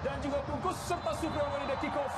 dan juga bungkus serta Super Wanita kick off.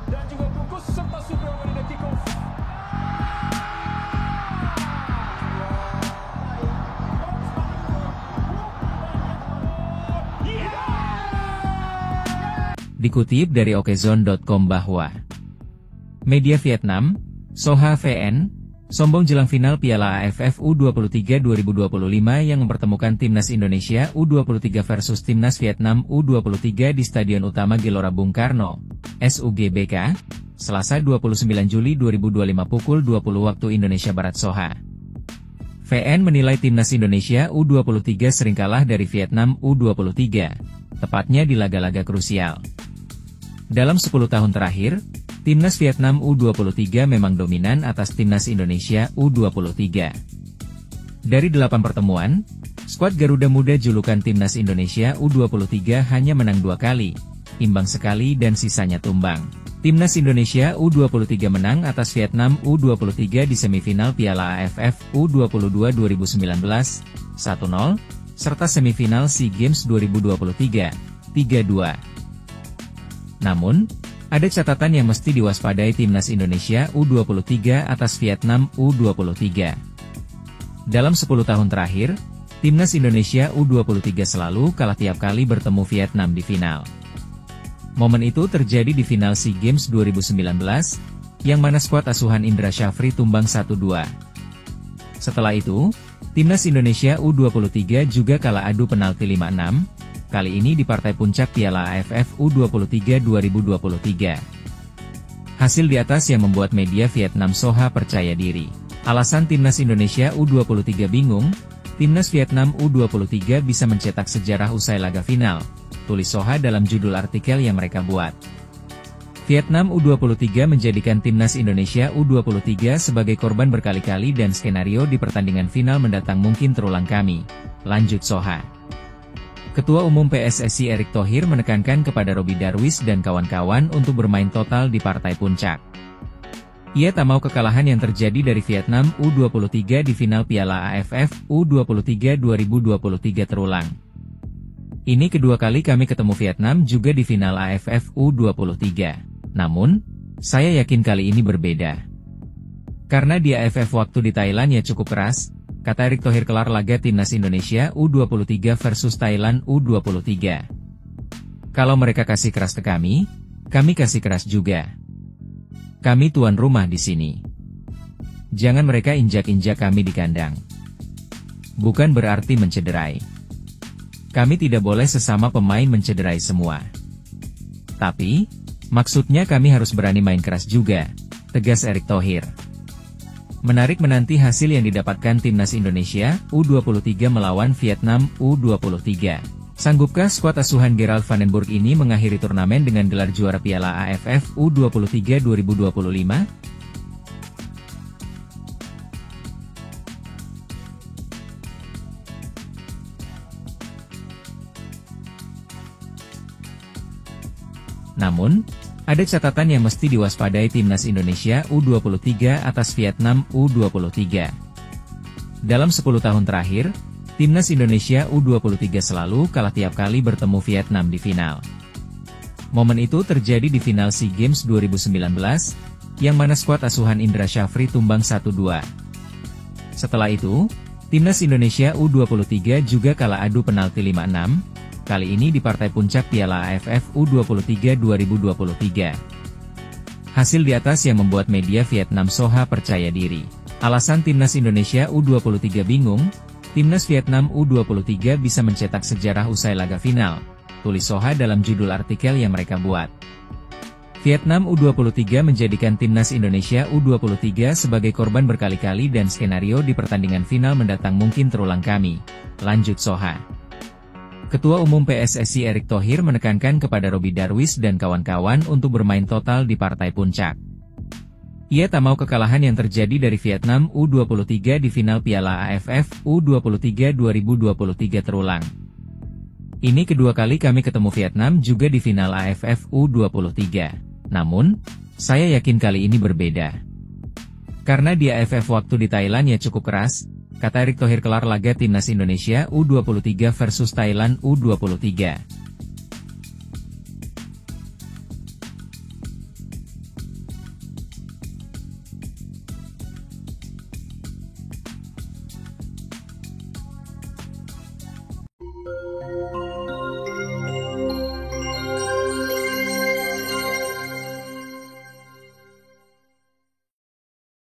Dan juga bungkus serta Super Wanita kick off. Dikutip dari okezone.com bahwa media Vietnam, Soha VN, sombong jelang final Piala AFF U23 2025 yang mempertemukan Timnas Indonesia U23 versus Timnas Vietnam U23 di Stadion Utama Gelora Bung Karno, SUGBK, Selasa 29 Juli 2025 pukul 20 waktu Indonesia Barat. Soha VN menilai Timnas Indonesia U23 sering kalah dari Vietnam U23, tepatnya di laga-laga krusial. Dalam 10 tahun terakhir, Timnas Vietnam U23 memang dominan atas Timnas Indonesia U23. Dari 8 pertemuan, skuad Garuda Muda julukan Timnas Indonesia U23 hanya menang 2 kali, imbang sekali dan sisanya tumbang. Timnas Indonesia U23 menang atas Vietnam U23 di semifinal Piala AFF U22 2019, 1-0, serta semifinal SEA Games 2023, 3-2. Namun, ada catatan yang mesti diwaspadai Timnas Indonesia U23 atas Vietnam U23. Dalam 10 tahun terakhir, Timnas Indonesia U23 selalu kalah tiap kali bertemu Vietnam di final. Momen itu terjadi di final SEA Games 2019, yang mana skuad asuhan Indra Syafri tumbang 1-2. Setelah itu, Timnas Indonesia U23 juga kalah adu penalti 5-6, kali ini di partai puncak Piala AFF U23 2023. Hasil di atas yang membuat media Vietnam Soha percaya diri. Alasan Timnas Indonesia U23 bingung, Timnas Vietnam U23 bisa mencetak sejarah usai laga final, tulis Soha dalam judul artikel yang mereka buat. Vietnam U23 menjadikan Timnas Indonesia U23 sebagai korban berkali-kali dan skenario di pertandingan final mendatang mungkin terulang kami, lanjut Soha. Ketua Umum PSSI Erick Thohir menekankan kepada Robby Darwish dan kawan-kawan untuk bermain total di partai puncak. Ia tak mau kekalahan yang terjadi dari Vietnam U23 di final Piala AFF U23 2023 terulang. Ini kedua kali kami ketemu Vietnam juga di final AFF U23. Namun, saya yakin kali ini berbeda. Karena di AFF waktu di Thailand ya cukup keras, kata Erick Thohir kelar laga Timnas Indonesia U23 versus Thailand U23. Kalau mereka kasih keras ke kami kasih keras juga. Kami tuan rumah di sini. Jangan mereka injak-injak kami di kandang. Bukan berarti mencederai. Kami tidak boleh sesama pemain mencederai semua. Tapi, maksudnya kami harus berani main keras juga, tegas Erick Thohir. Menarik menanti hasil yang didapatkan Timnas Indonesia U23 melawan Vietnam U23. Sanggupkah skuad asuhan Gerald van den Burg ini mengakhiri turnamen dengan gelar juara Piala AFF U23 2025? Namun, ada catatan yang mesti diwaspadai Timnas Indonesia U23 atas Vietnam U23. Dalam 10 tahun terakhir, Timnas Indonesia U23 selalu kalah tiap kali bertemu Vietnam di final. Momen itu terjadi di final SEA Games 2019, yang mana skuad asuhan Indra Syafri tumbang 1-2. Setelah itu, Timnas Indonesia U23 juga kalah adu penalti 5-6, kali ini di partai puncak Piala AFF U23 2023. Hasil di atas yang membuat media Vietnam Soha percaya diri. Alasan Timnas Indonesia U23 bingung, Timnas Vietnam U23 bisa mencetak sejarah usai laga final, tulis Soha dalam judul artikel yang mereka buat. Vietnam U23 menjadikan Timnas Indonesia U23 sebagai korban berkali-kali dan skenario di pertandingan final mendatang mungkin terulang kami, lanjut Soha. Ketua Umum PSSI Erick Thohir menekankan kepada Robby Darwish dan kawan-kawan untuk bermain total di partai puncak. Ia tak mau kekalahan yang terjadi dari Vietnam U23 di final Piala AFF U23 2023 terulang. Ini kedua kali kami ketemu Vietnam juga di final AFF U23. Namun, saya yakin kali ini berbeda. Karena di AFF waktu di Thailand ya cukup keras, kata Erick Thohir kelar laga Timnas Indonesia U23 versus Thailand U23.